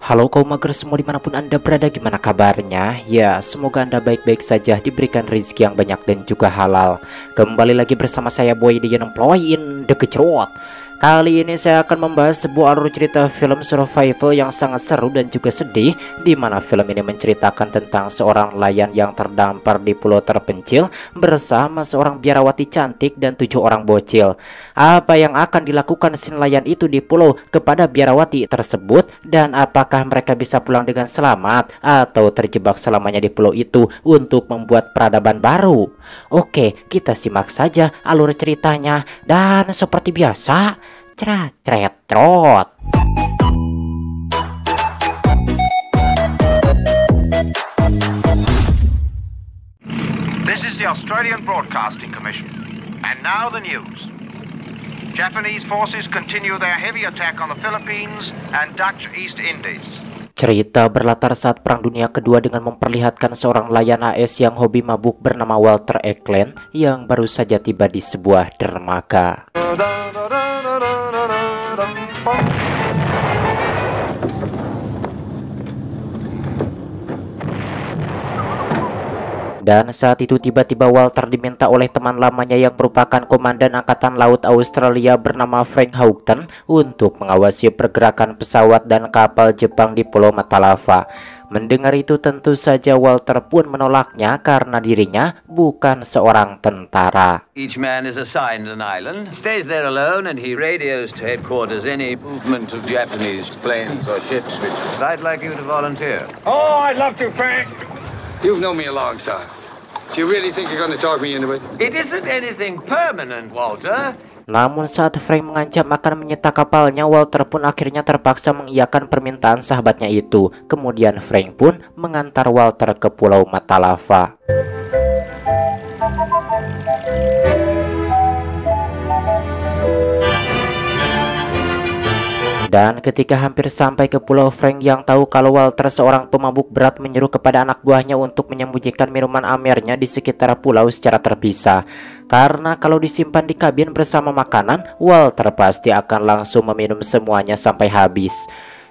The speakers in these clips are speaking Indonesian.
Halo kaum mager semua dimanapun anda berada, gimana kabarnya? Ya, semoga anda baik-baik saja, diberikan rezeki yang banyak dan juga halal. Kembali lagi bersama saya Boy di Employ in the Gejrot. Kali ini saya akan membahas sebuah alur cerita film survival yang sangat seru dan juga sedih, di mana film ini menceritakan tentang seorang nelayan yang terdampar di pulau terpencil bersama seorang biarawati cantik dan 7 orang bocil. Apa yang akan dilakukan si nelayan itu di pulau kepada biarawati tersebut, dan apakah mereka bisa pulang dengan selamat atau terjebak selamanya di pulau itu untuk membuat peradaban baru? Oke, kita simak saja alur ceritanya, dan seperti biasa, trot. This is the Australian Broadcasting Commission. And now the news. Japanese forces continue their heavy attack on the Philippines and Dutch East Indies. Cerita berlatar saat Perang Dunia Kedua dengan memperlihatkan seorang nelayan AS yang hobi mabuk bernama Walter Eklund yang baru saja tiba di sebuah dermaga. Dan saat itu tiba-tiba Walter diminta oleh teman lamanya yang merupakan Komandan Angkatan Laut Australia bernama Frank Houghton untuk mengawasi pergerakan pesawat dan kapal Jepang di Pulau Matalava. Mendengar itu tentu saja Walter pun menolaknya karena dirinya bukan seorang tentara. Each man is assigned an island, stays there alone, and he radios to headquarters any movement of Japanese planes or ships. I'd like you to volunteer. Oh, I'd love to, Frank. You've known me a long time. Do you really think you're going to talk me into it? It isn't anything permanent, Walter. Namun saat Frank mengancam akan menyita kapalnya, Walter pun akhirnya terpaksa mengiyakan permintaan sahabatnya itu. Kemudian Frank pun mengantar Walter ke Pulau Matalava. Dan ketika hampir sampai ke pulau, Frank yang tahu kalau Walter seorang pemabuk berat menyuruh kepada anak buahnya untuk menyembunyikan minuman amernya di sekitar pulau secara terpisah. Karena kalau disimpan di kabin bersama makanan, Walter pasti akan langsung meminum semuanya sampai habis.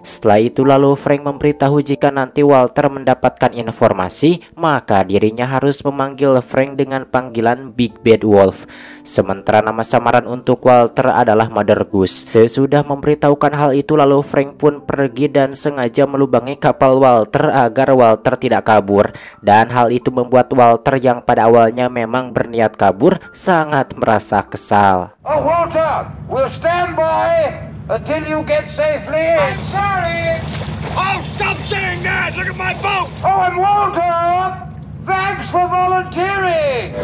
Setelah itu lalu Frank memberitahu jika nanti Walter mendapatkan informasi, maka dirinya harus memanggil Frank dengan panggilan Big Bad Wolf. Sementara nama samaran untuk Walter adalah Mother Goose. Sesudah memberitahukan hal itu lalu Frank pun pergi dan sengaja melubangi kapal Walter agar Walter tidak kabur. Dan hal itu membuat Walter yang pada awalnya memang berniat kabur sangat merasa kesal. Oh, Walter, we'll stand by until you get safely. I'm sorry. Oh, stop saying that. Look at my boat. Oh, and Walter, thanks for volunteering.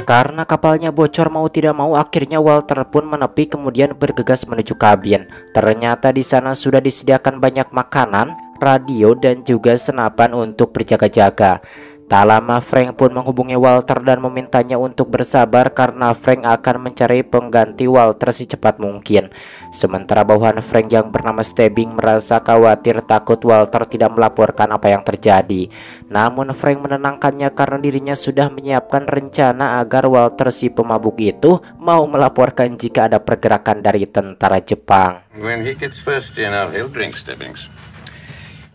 Karena kapalnya bocor mau tidak mau, akhirnya Walter pun menepi kemudian bergegas menuju kabin. Ternyata di sana sudah disediakan banyak makanan, radio dan juga senapan untuk berjaga-jaga. Tak lama Frank pun menghubungi Walter dan memintanya untuk bersabar karena Frank akan mencari pengganti Walter secepat mungkin. Sementara bawahan Frank yang bernama Stebbing merasa khawatir takut Walter tidak melaporkan apa yang terjadi. Namun Frank menenangkannya karena dirinya sudah menyiapkan rencana agar Walter si pemabuk itu mau melaporkan jika ada pergerakan dari tentara Jepang. When he gets thirsty enough, he'll drink Stebbings.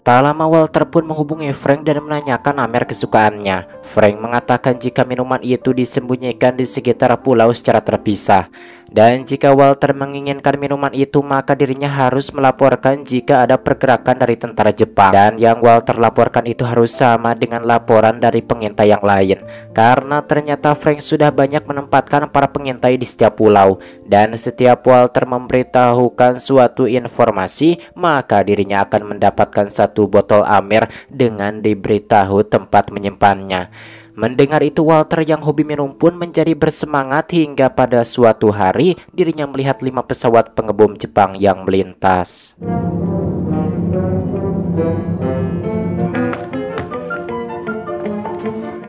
Tak lama Walter pun menghubungi Frank dan menanyakan amer kesukaannya. Frank mengatakan jika minuman itu disembunyikan di sekitar pulau secara terpisah. Dan jika Walter menginginkan minuman itu, maka dirinya harus melaporkan jika ada pergerakan dari tentara Jepang. Dan yang Walter laporkan itu harus sama dengan laporan dari pengintai yang lain. Karena ternyata Frank sudah banyak menempatkan para pengintai di setiap pulau. Dan setiap Walter memberitahukan suatu informasi, maka dirinya akan mendapatkan satu botol amer dengan diberitahu tempat menyimpannya. Mendengar itu Walter yang hobi minum pun menjadi bersemangat hingga pada suatu hari dirinya melihat 5 pesawat pengebom Jepang yang melintas.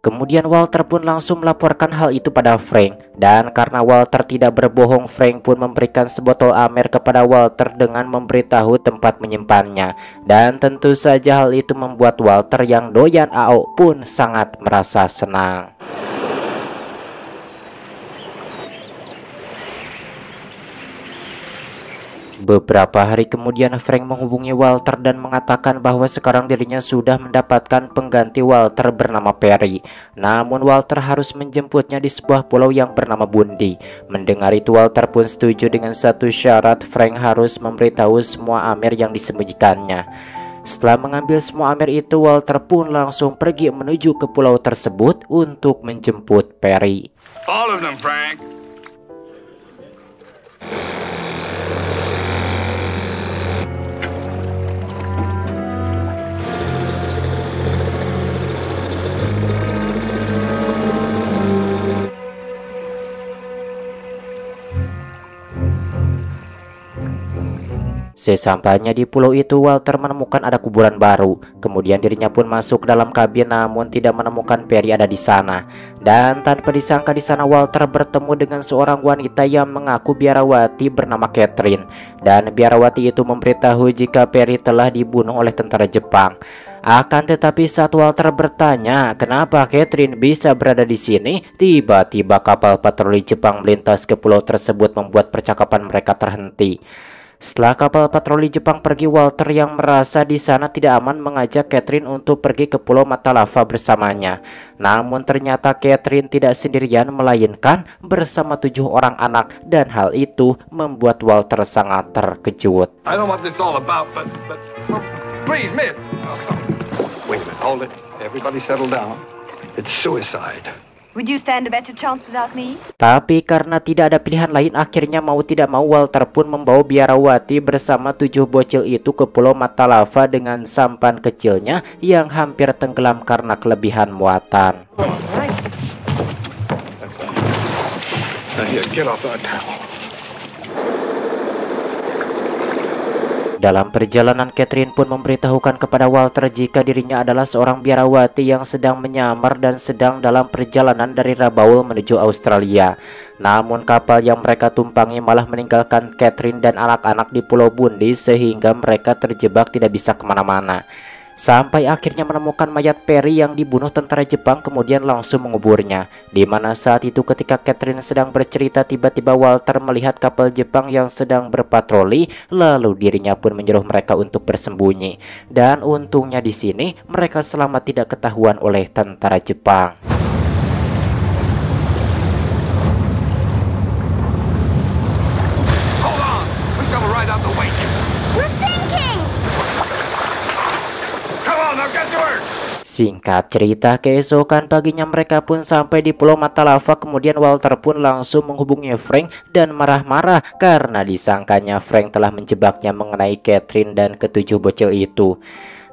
Kemudian Walter pun langsung melaporkan hal itu pada Frank. Dan karena Walter tidak berbohong, Frank pun memberikan sebotol amer kepada Walter dengan memberitahu tempat menyimpannya. Dan tentu saja hal itu membuat Walter yang doyan AO pun sangat merasa senang. Beberapa hari kemudian Frank menghubungi Walter dan mengatakan bahwa sekarang dirinya sudah mendapatkan pengganti Walter bernama Perry. Namun Walter harus menjemputnya di sebuah pulau yang bernama Bundy. Mendengar itu Walter pun setuju dengan satu syarat, Frank harus memberitahu semua Amer yang disembunyikannya. Setelah mengambil semua Amer itu, Walter pun langsung pergi menuju ke pulau tersebut untuk menjemput Perry. All of them, Frank. Sesampainya di pulau itu, Walter menemukan ada kuburan baru. Kemudian dirinya pun masuk ke dalam kabin, namun tidak menemukan Perry ada di sana. Dan tanpa disangka di sana Walter bertemu dengan seorang wanita yang mengaku biarawati bernama Catherine. Dan biarawati itu memberitahu jika Perry telah dibunuh oleh tentara Jepang. Akan tetapi saat Walter bertanya kenapa Catherine bisa berada di sini, tiba-tiba kapal patroli Jepang melintas ke pulau tersebut membuat percakapan mereka terhenti. Setelah kapal patroli Jepang pergi, Walter yang merasa di sana tidak aman mengajak Catherine untuk pergi ke Pulau Mata Lava bersamanya. Namun ternyata Catherine tidak sendirian melainkan bersama 7 orang anak, dan hal itu membuat Walter sangat terkejut. I don't know what this all about, but please, miss. Wait a minute, hold it. Everybody settle down. It's suicide. Would you stand a better chance without me? Tapi karena tidak ada pilihan lain, akhirnya mau tidak mau Walter pun membawa biarawati bersama 7 bocil itu ke Pulau Mata Lava dengan sampan kecilnya yang hampir tenggelam karena kelebihan muatan. Now here, get off that towel. Dalam perjalanan, Catherine pun memberitahukan kepada Walter jika dirinya adalah seorang biarawati yang sedang menyamar dan sedang dalam perjalanan dari Rabaul menuju Australia. Namun kapal yang mereka tumpangi malah meninggalkan Catherine dan anak-anak di Pulau Bundy sehingga mereka terjebak tidak bisa kemana-mana. Sampai akhirnya menemukan mayat Perry yang dibunuh tentara Jepang, kemudian langsung menguburnya. Dimana saat itu ketika Catherine sedang bercerita, tiba-tiba Walter melihat kapal Jepang yang sedang berpatroli, lalu dirinya pun menyuruh mereka untuk bersembunyi. Dan untungnya di sini mereka selamat tidak ketahuan oleh tentara Jepang. Hold on! We're coming right out the way. We're sinking! Come on, now get to work! Singkat cerita, keesokan paginya mereka pun sampai di Pulau Mata Lava. Kemudian Walter pun langsung menghubungi Frank dan marah-marah karena disangkanya Frank telah menjebaknya mengenai Catherine dan ke-7 bocil itu.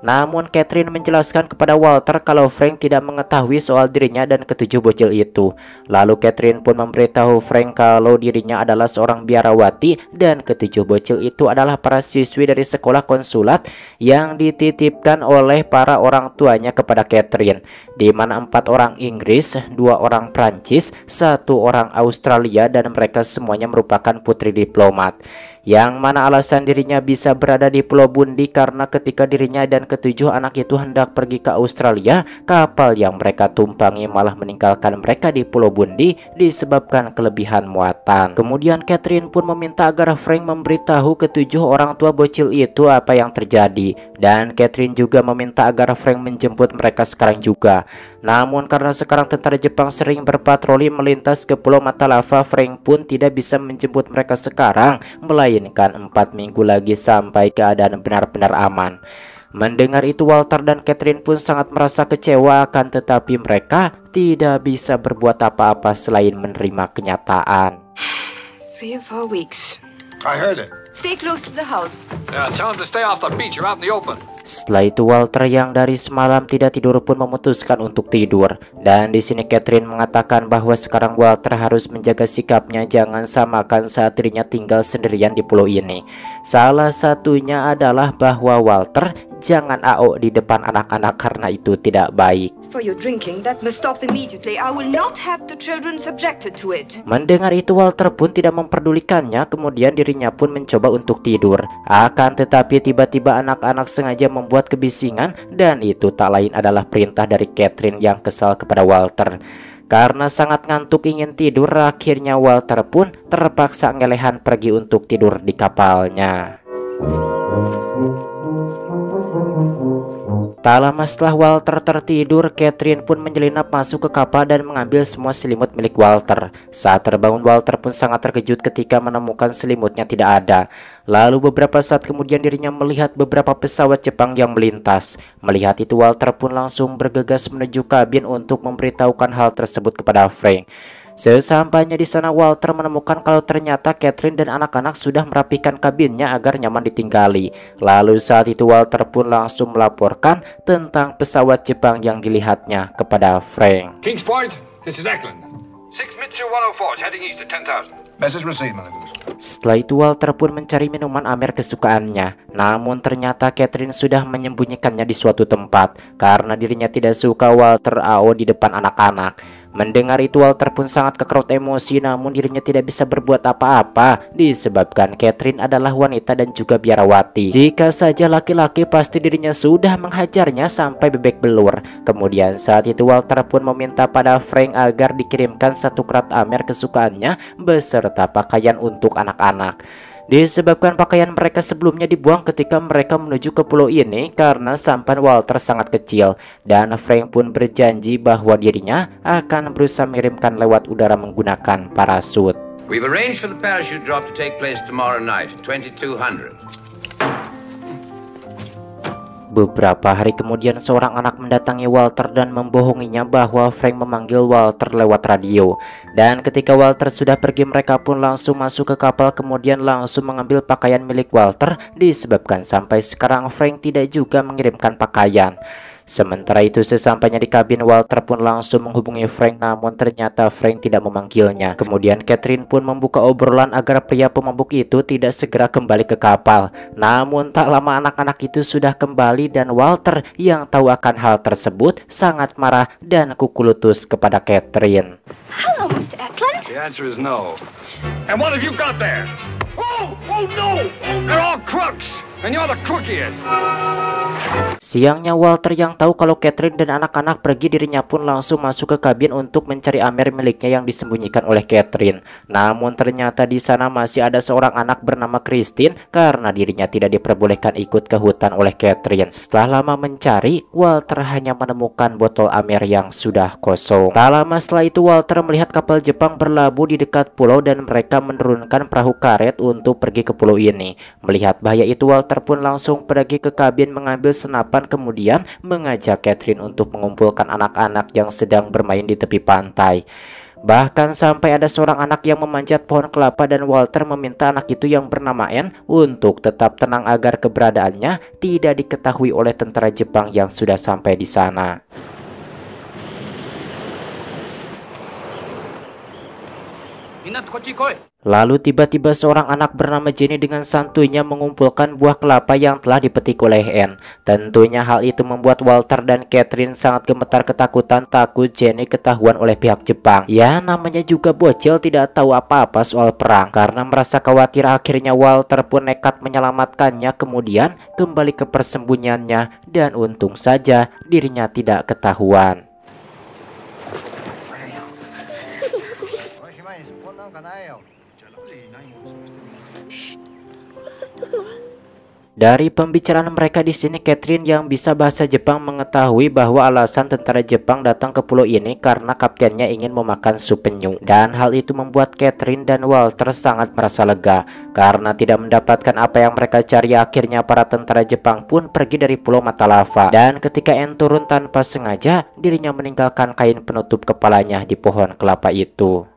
Namun Catherine menjelaskan kepada Walter kalau Frank tidak mengetahui soal dirinya dan ke-7 bocil itu. Lalu Catherine pun memberitahu Frank kalau dirinya adalah seorang biarawati dan ke-7 bocil itu adalah para siswi dari sekolah konsulat yang dititipkan oleh para orang tuanya kepada Catherine, di mana 4 orang Inggris, 2 orang Prancis, 1 orang Australia, dan mereka semuanya merupakan putri diplomat. Yang mana alasan dirinya bisa berada di Pulau Bundy karena ketika dirinya dan ke-7 anak itu hendak pergi ke Australia, kapal yang mereka tumpangi malah meninggalkan mereka di Pulau Bundy disebabkan kelebihan muatan. Kemudian Catherine pun meminta agar Frank memberitahu ke-7 orang tua bocil itu apa yang terjadi, dan Catherine juga meminta agar Frank menjemput mereka sekarang juga. Namun karena sekarang tentara Jepang sering berpatroli melintas ke Pulau Mata Lava, Frank pun tidak bisa menjemput mereka sekarang, melainkan 4 minggu lagi sampai keadaan benar-benar aman. Mendengar itu Walter dan Catherine pun sangat merasa kecewa, akan tetapi mereka tidak bisa berbuat apa-apa selain menerima kenyataan. 3 or 4 weeks. I heard it. Stay close to the house. Yeah, tell him to stay off the beach. You're out in the open. Setelah itu Walter yang dari semalam tidak tidur pun memutuskan untuk tidur. Dan di sini Catherine mengatakan bahwa sekarang Walter harus menjaga sikapnya, jangan samakan saat dirinya tinggal sendirian di pulau ini. Salah satunya adalah bahwa Walter jangan AO di depan anak-anak karena itu tidak baik. For your drinking, that must stop immediately. I will not have the children subjected to it. Mendengar itu Walter pun tidak memperdulikannya, kemudian dirinya pun mencoba untuk tidur. Akan tetapi tiba-tiba anak-anak sengaja membuat kebisingan, dan itu tak lain adalah perintah dari Catherine yang kesal kepada Walter. Karena sangat ngantuk ingin tidur, akhirnya Walter pun terpaksa ngelehan pergi untuk tidur di kapalnya. Tak lama setelah Walter tertidur, Catherine pun menyelinap masuk ke kapal dan mengambil semua selimut milik Walter. Saat terbangun, Walter pun sangat terkejut ketika menemukan selimutnya tidak ada. Lalu beberapa saat kemudian dirinya melihat beberapa pesawat Jepang yang melintas. Melihat itu, Walter pun langsung bergegas menuju kabin untuk memberitahukan hal tersebut kepada Frank. Sesampainya di sana, Walter menemukan kalau ternyata Catherine dan anak-anak sudah merapikan kabinnya agar nyaman ditinggali. Lalu saat itu Walter pun langsung melaporkan tentang pesawat Jepang yang dilihatnya kepada Frank. Kings Point, this is Eklund. 6 Mitsu 104 heading east at 10,000. Message received, Malibu. Setelah itu Walter pun mencari minuman Amer kesukaannya. Namun ternyata Catherine sudah menyembunyikannya di suatu tempat karena dirinya tidak suka Walter AO di depan anak-anak. Mendengar itu Walter pun sangat kekerut emosi, namun dirinya tidak bisa berbuat apa-apa disebabkan Catherine adalah wanita dan juga biarawati. Jika saja laki-laki pasti dirinya sudah menghajarnya sampai bebek belur. Kemudian saat itu Walter pun meminta pada Frank agar dikirimkan satu kerat Amer kesukaannya beserta pakaian untuk anak-anak. Disebabkan pakaian mereka sebelumnya dibuang ketika mereka menuju ke pulau ini karena sampan Walter sangat kecil. Dan Frank pun berjanji bahwa dirinya akan berusaha mengirimkan lewat udara menggunakan parasut. We've arranged for the parachute drop to take place tomorrow night at 2200. Beberapa hari kemudian seorang anak mendatangi Walter dan membohonginya bahwa Frank memanggil Walter lewat radio. Dan ketika Walter sudah pergi, mereka pun langsung masuk ke kapal kemudian langsung mengambil pakaian milik Walter disebabkan sampai sekarang Frank tidak juga mengirimkan pakaian. Sementara itu sesampainya di kabin, Walter pun langsung menghubungi Frank, namun ternyata Frank tidak memanggilnya. Kemudian Catherine pun membuka obrolan agar pria pemabuk itu tidak segera kembali ke kapal. Namun tak lama anak-anak itu sudah kembali dan Walter yang tahu akan hal tersebut sangat marah dan kukulutus kepada Catherine. Hello, Mr. Eklund. The answer is no. And what have you got there? Oh no! They're all crooks, and you're the crookiest. Siangnya Walter yang tahu kalau Catherine dan anak-anak pergi, dirinya pun langsung masuk ke kabin untuk mencari Amer miliknya yang disembunyikan oleh Catherine. Namun ternyata di sana masih ada seorang anak bernama Christine karena dirinya tidak diperbolehkan ikut ke hutan oleh Catherine. Setelah lama mencari, Walter hanya menemukan botol Amer yang sudah kosong. Tak lama setelah itu Walter melihat kapal Jepang berlabuh di dekat pulau dan mereka menurunkan perahu karet untuk pergi ke pulau ini. Melihat bahaya itu Walter pun langsung pergi ke kabin mengambil senapan kemudian mengajak Catherine untuk mengumpulkan anak-anak yang sedang bermain di tepi pantai. Bahkan sampai ada seorang anak yang memanjat pohon kelapa dan Walter meminta anak itu yang bernama Anne untuk tetap tenang agar keberadaannya tidak diketahui oleh tentara Jepang yang sudah sampai di sana. Lalu tiba-tiba seorang anak bernama Jenny dengan santuinya mengumpulkan buah kelapa yang telah dipetik oleh Anne. Tentunya hal itu membuat Walter dan Catherine sangat gemetar ketakutan, takut Jenny ketahuan oleh pihak Jepang. Ya namanya juga bocil tidak tahu apa-apa soal perang. Karena merasa khawatir akhirnya Walter pun nekat menyelamatkannya kemudian kembali ke persembunyiannya dan untung saja dirinya tidak ketahuan. Dari pembicaraan mereka di sini, Catherine yang bisa bahasa Jepang mengetahui bahwa alasan tentara Jepang datang ke pulau ini karena kaptennya ingin memakan sup penyu. Dan hal itu membuat Catherine dan Walter sangat merasa lega karena tidak mendapatkan apa yang mereka cari. Akhirnya para tentara Jepang pun pergi dari pulau mata lava. Dan ketika Anne turun tanpa sengaja, dirinya meninggalkan kain penutup kepalanya di pohon kelapa itu.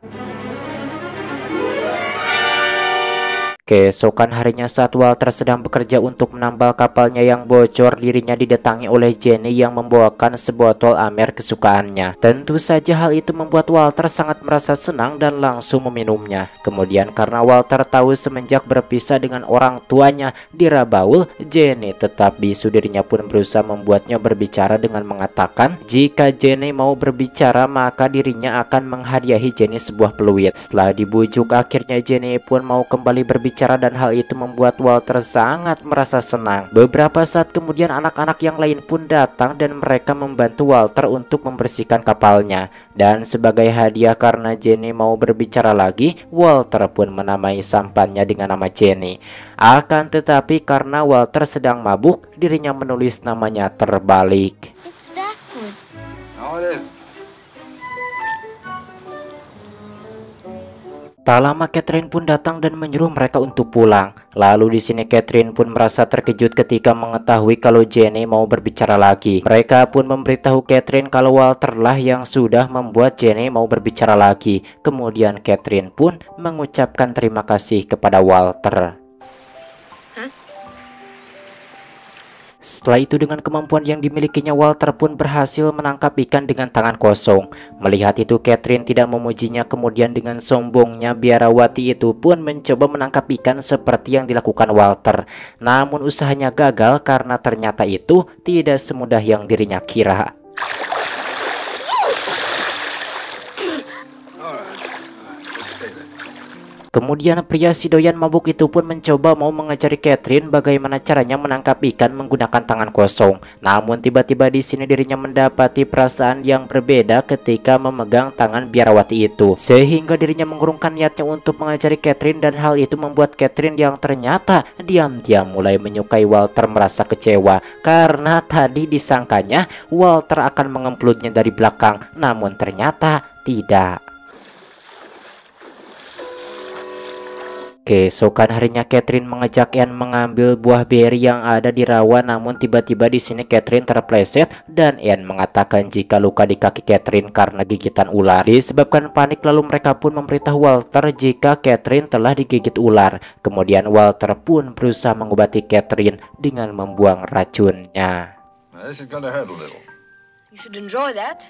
Keesokan harinya saat Walter sedang bekerja untuk menambal kapalnya yang bocor, dirinya didatangi oleh Jenny yang membawakan sebotol Amer kesukaannya. Tentu saja hal itu membuat Walter sangat merasa senang dan langsung meminumnya. Kemudian karena Walter tahu semenjak berpisah dengan orang tuanya di Rabaul, Jenny tetap bisu, dirinya pun berusaha membuatnya berbicara dengan mengatakan jika Jenny mau berbicara maka dirinya akan menghadiahi Jenny sebuah peluit. Setelah dibujuk akhirnya Jenny pun mau kembali berbicara berbicara dan hal itu membuat Walter sangat merasa senang. Beberapa saat kemudian anak-anak yang lain pun datang dan mereka membantu Walter untuk membersihkan kapalnya. Dan sebagai hadiah karena Jenny mau berbicara lagi, Walter pun menamai sampannya dengan nama Jenny. Akan tetapi karena Walter sedang mabuk, dirinya menulis namanya terbalik. It's backwards. No, it isn't. Tak lama Catherine pun datang dan menyuruh mereka untuk pulang. Lalu di sini Catherine pun merasa terkejut ketika mengetahui kalau Jenny mau berbicara lagi. Mereka pun memberitahu Catherine kalau Walter lah yang sudah membuat Jenny mau berbicara lagi. Kemudian Catherine pun mengucapkan terima kasih kepada Walter. Setelah itu dengan kemampuan yang dimilikinya Walter pun berhasil menangkap ikan dengan tangan kosong. Melihat itu Catherine tidak memujinya, kemudian dengan sombongnya biarawati itu pun mencoba menangkap ikan seperti yang dilakukan Walter. Namun usahanya gagal karena ternyata itu tidak semudah yang dirinya kira. Kemudian pria si doyan mabuk itu pun mencoba mau mengajari Catherine bagaimana caranya menangkap ikan menggunakan tangan kosong. Namun tiba-tiba di sini dirinya mendapati perasaan yang berbeda ketika memegang tangan biarawati itu, sehingga dirinya mengurungkan niatnya untuk mengajari Catherine, dan hal itu membuat Catherine yang ternyata diam-diam mulai menyukai Walter merasa kecewa karena tadi disangkanya Walter akan mengemplutnya dari belakang, namun ternyata tidak. Keesokan harinya Catherine mengajak Anne mengambil buah beri yang ada di rawa, namun tiba-tiba di sini Catherine terpleset dan Anne mengatakan jika luka di kaki Catherine karena gigitan ular. Disebabkan panik lalu mereka pun memberitahu Walter jika Catherine telah digigit ular. Kemudian Walter pun berusaha mengobati Catherine dengan membuang racunnya. Now, this is gonna hurt a little. You should enjoy that.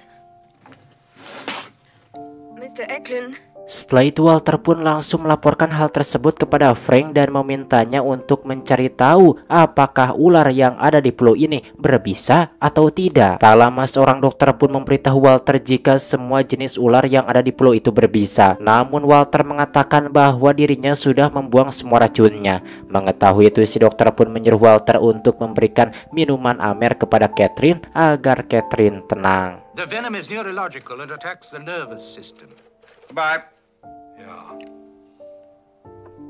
Mr. Eklund. Setelah itu Walter pun langsung melaporkan hal tersebut kepada Frank dan memintanya untuk mencari tahu apakah ular yang ada di pulau ini berbisa atau tidak. Tak lama seorang dokter pun memberitahu Walter jika semua jenis ular yang ada di pulau itu berbisa. Namun Walter mengatakan bahwa dirinya sudah membuang semua racunnya. Mengetahui itu si dokter pun menyuruh Walter untuk memberikan minuman amer kepada Catherine agar Catherine tenang. The venom is neurological and attacks the nervous system. Goodbye. Yeah.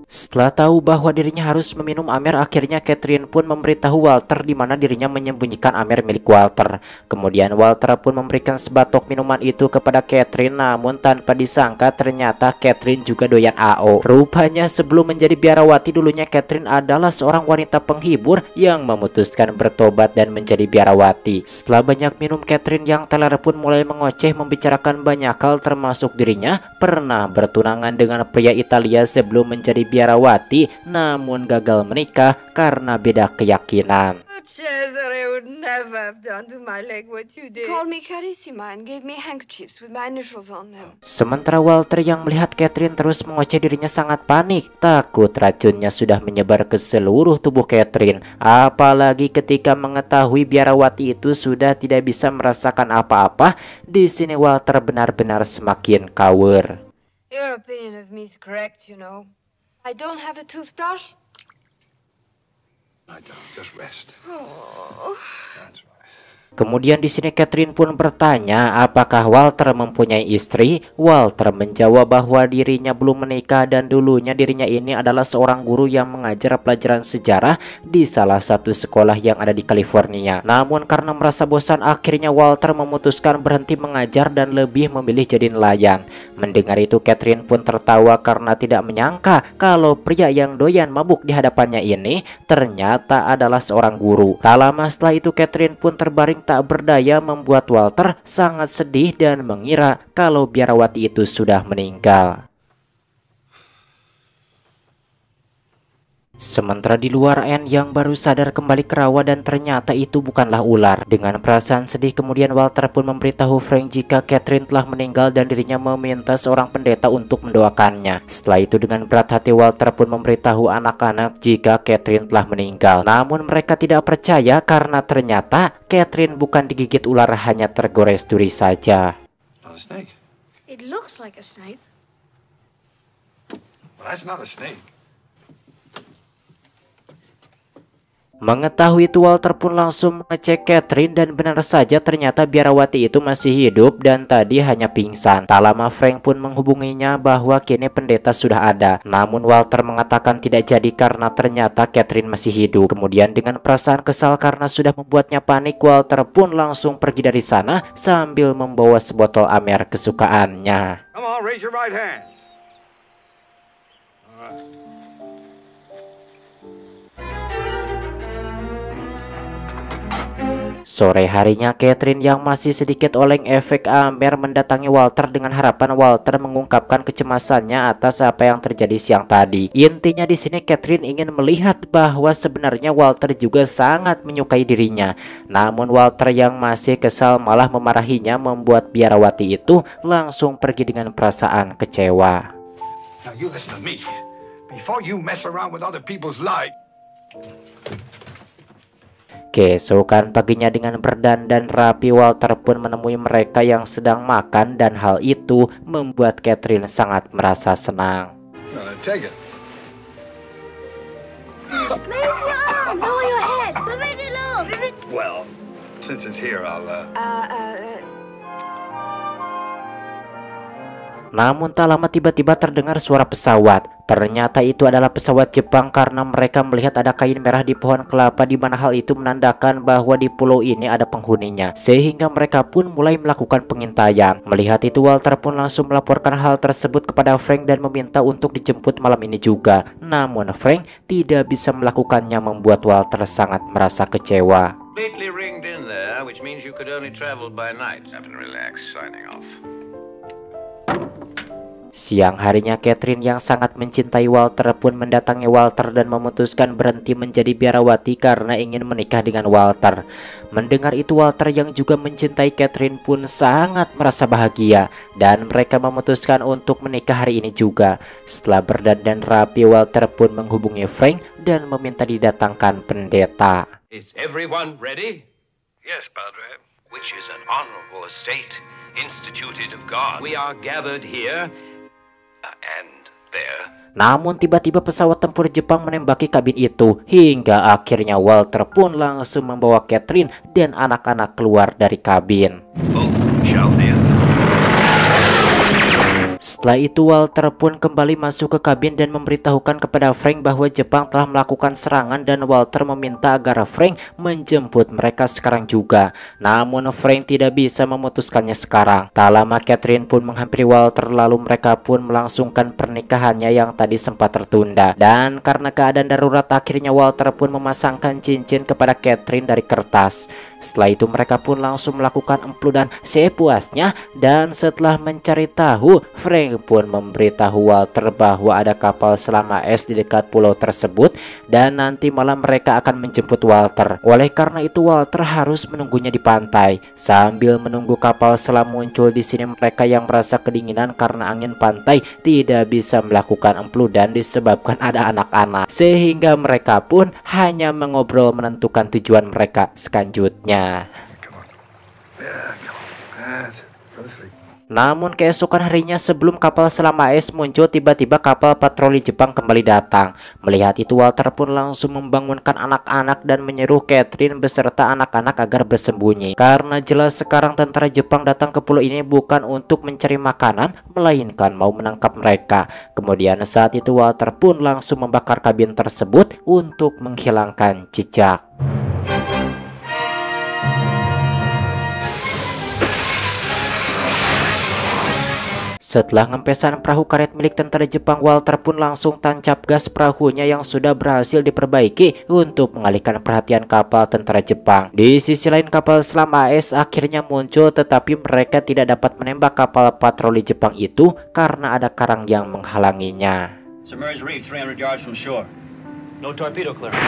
Setelah tahu bahwa dirinya harus meminum amer, akhirnya Catherine pun memberitahu Walter di mana dirinya menyembunyikan amer milik Walter. Kemudian Walter pun memberikan sebatok minuman itu kepada Catherine, namun tanpa disangka ternyata Catherine juga doyan AO. Rupanya sebelum menjadi biarawati dulunya Catherine adalah seorang wanita penghibur yang memutuskan bertobat dan menjadi biarawati. Setelah banyak minum, Catherine yang teler pun mulai mengoceh membicarakan banyak hal termasuk dirinya pernah bertunangan dengan pria Italia sebelum menjadi biarawati, namun gagal menikah karena beda keyakinan. Cesare would never have done to my leg what you did. Called me Carissima and gave me handkerchiefs with my initials on them. Sementara Walter yang melihat Catherine terus mengoceh dirinya sangat panik, takut racunnya sudah menyebar ke seluruh tubuh Catherine. Apalagi ketika mengetahui biarawati itu sudah tidak bisa merasakan apa-apa, di sini Walter benar-benar semakin kawur. Your opinion of me is correct, you know. I don't have a toothbrush. I don't. Just rest. Oh. That's right. Kemudian di sini Catherine pun bertanya apakah Walter mempunyai istri. Walter menjawab bahwa dirinya belum menikah dan dulunya dirinya ini adalah seorang guru yang mengajar pelajaran sejarah di salah satu sekolah yang ada di California. Namun karena merasa bosan, akhirnya Walter memutuskan berhenti mengajar dan lebih memilih jadi nelayan. Mendengar itu Catherine pun tertawa karena tidak menyangka kalau pria yang doyan mabuk di hadapannya ini ternyata adalah seorang guru. Tak lama setelah itu Catherine pun terbaring tak berdaya, membuat Walter sangat sedih dan mengira kalau biarawati itu sudah meninggal. Sementara di luar, Anne yang baru sadar kembali ke rawa dan ternyata itu bukanlah ular. Dengan perasaan sedih kemudian Walter pun memberitahu Frank jika Catherine telah meninggal dan dirinya meminta seorang pendeta untuk mendoakannya. Setelah itu dengan berat hati Walter pun memberitahu anak-anak jika Catherine telah meninggal. Namun mereka tidak percaya karena ternyata Catherine bukan digigit ular, hanya tergores duri saja. Not a snake. It looks like a snake. Well, that's not a snake. Mengetahui itu, Walter pun langsung mengecek Catherine dan benar saja ternyata biarawati itu masih hidup dan tadi hanya pingsan. Tak lama Frank pun menghubunginya bahwa kini pendeta sudah ada. Namun Walter mengatakan tidak jadi karena ternyata Catherine masih hidup. Kemudian dengan perasaan kesal karena sudah membuatnya panik, Walter pun langsung pergi dari sana sambil membawa sebotol Amer kesukaannya. Come on, raise your right hand. All right. Sore harinya Catherine yang masih sedikit oleng efek Amer mendatangi Walter dengan harapan Walter mengungkapkan kecemasannya atas apa yang terjadi siang tadi. Intinya di sini Catherine ingin melihat bahwa sebenarnya Walter juga sangat menyukai dirinya. Namun Walter yang masih kesal malah memarahinya, membuat biarawati itu langsung pergi dengan perasaan kecewa. Now you listen to me. Before you mess around with other people's lives. Keesokan paginya dengan berdandan rapi, Walter pun menemui mereka yang sedang makan dan hal itu membuat Catherine sangat merasa senang. Take it. Raise your arm, lower your head. Well, since it's here, I'll Namun tak lama tiba-tiba terdengar suara pesawat. Ternyata itu adalah pesawat Jepang karena mereka melihat ada kain merah di pohon kelapa, di mana hal itu menandakan bahwa di pulau ini ada penghuninya. Sehingga mereka pun mulai melakukan pengintaian. Melihat itu Walter pun langsung melaporkan hal tersebut kepada Frank dan meminta untuk dijemput malam ini juga. Namun Frank tidak bisa melakukannya, membuat Walter sangat merasa kecewa. Completely ringed in there, which means you could only travel by night. Captain, relax. Signing off. Siang harinya Catherine yang sangat mencintai Walter pun mendatangi Walter dan memutuskan berhenti menjadi biarawati karena ingin menikah dengan Walter. Mendengar itu Walter yang juga mencintai Catherine pun sangat merasa bahagia dan mereka memutuskan untuk menikah hari ini juga. Setelah berdandan rapi, Walter pun menghubungi Frank dan meminta didatangkan pendeta. Is everyone ready? Yes, Padre. Which is an honorable estate, instituted of God. We are gathered here and there. Namun tiba-tiba pesawat tempur Jepang menembaki kabin itu hingga akhirnya Walter pun langsung membawa Catherine dan anak-anak keluar dari kabin. Both shall live. Setelah itu Walter pun kembali masuk ke kabin dan memberitahukan kepada Frank bahwa Jepang telah melakukan serangan dan Walter meminta agar Frank menjemput mereka sekarang juga. Namun Frank tidak bisa memutuskannya sekarang. Tak lama Catherine pun menghampiri Walter lalu mereka pun melangsungkan pernikahannya yang tadi sempat tertunda. Dan karena keadaan darurat akhirnya Walter pun memasangkan cincin kepada Catherine dari kertas. Setelah itu mereka pun langsung melakukan empludan sepuasnya dan setelah mencari tahu, Frank pun memberitahu Walter bahwa ada kapal selam AS di dekat pulau tersebut dan nanti malam mereka akan menjemput Walter. Oleh karena itu Walter harus menunggunya di pantai. Sambil menunggu kapal selam muncul di sini, mereka yang merasa kedinginan karena angin pantai tidak bisa melakukan empludan disebabkan ada anak-anak, sehingga mereka pun hanya mengobrol menentukan tujuan mereka selanjutnya. Namun keesokan harinya sebelum kapal selam AS muncul, tiba-tiba kapal patroli Jepang kembali datang. Melihat itu Walter pun langsung membangunkan anak-anak dan menyuruh Catherine beserta anak-anak agar bersembunyi. Karena jelas sekarang tentara Jepang datang ke pulau ini bukan untuk mencari makanan, melainkan mau menangkap mereka. Kemudian saat itu Walter pun langsung membakar kabin tersebut untuk menghilangkan jejak. Setelah ngempesan perahu karet milik tentara Jepang, Walter pun langsung tancap gas perahunya yang sudah berhasil diperbaiki untuk mengalihkan perhatian kapal tentara Jepang. Di sisi lain kapal selam AS akhirnya muncul, tetapi mereka tidak dapat menembak kapal patroli Jepang itu karena ada karang yang menghalanginya. Submerged reef 300 yards from shore. No torpedo clearance.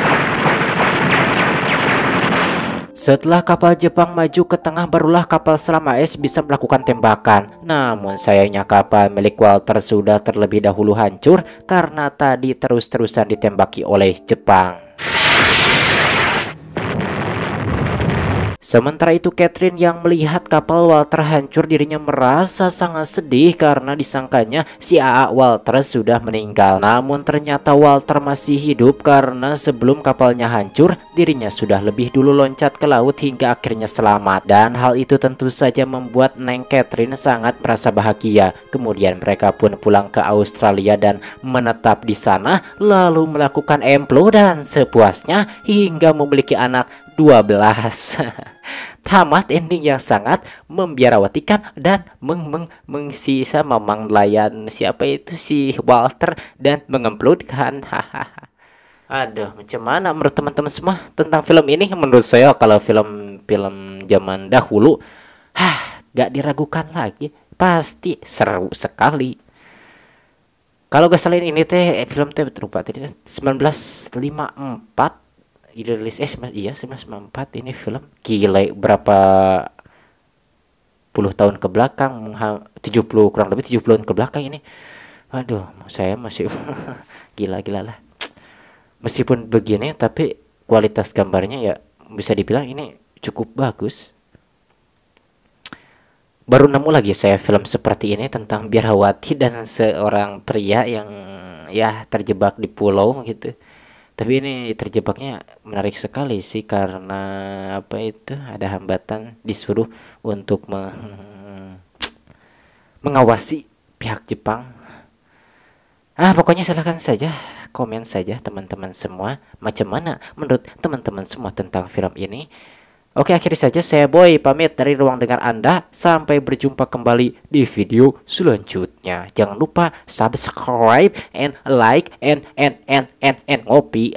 Setelah kapal Jepang maju ke tengah, barulah kapal selam AS bisa melakukan tembakan. Namun sayangnya kapal milik Walter sudah terlebih dahulu hancur karena tadi terus-terusan ditembaki oleh Jepang. Sementara itu Catherine yang melihat kapal Walter hancur, dirinya merasa sangat sedih karena disangkanya si AA Walter sudah meninggal. Namun ternyata Walter masih hidup karena sebelum kapalnya hancur dirinya sudah lebih dulu loncat ke laut hingga akhirnya selamat. Dan hal itu tentu saja membuat Neng Catherine sangat merasa bahagia. Kemudian mereka pun pulang ke Australia dan menetap di sana, lalu melakukan emplo dan sepuasnya hingga memiliki anak 12. Tamat ending yang sangat membiarawatikan dan mengsisa memang layan siapa itu si Walter dan mengemplodkan. Aduh, macam mana menurut teman-teman semua tentang film ini? Menurut saya kalau film-film zaman dahulu gak diragukan lagi, pasti seru sekali. Kalau gak selain ini teh film teh berupa tadi 1954 dirilis 1994 ini film. Gila, berapa puluh tahun ke belakang, 70 kurang lebih 70 tahun ke belakang ini. Waduh, saya masih gila lah. Meskipun begini tapi kualitas gambarnya ya bisa dibilang ini cukup bagus. Baru nemu lagi saya film seperti ini tentang biarawati dan seorang pria yang ya terjebak di pulau gitu. Tapi ini terjebaknya menarik sekali sih karena apa itu ada hambatan, disuruh untuk mengawasi pihak Jepang. Pokoknya silahkan saja komen saja teman-teman semua, macam mana menurut teman-teman semua tentang film ini. Oke, akhiri saja saya Boy pamit dari ruang dengar Anda. Sampai berjumpa kembali di video selanjutnya. Jangan lupa subscribe and like and ngopi.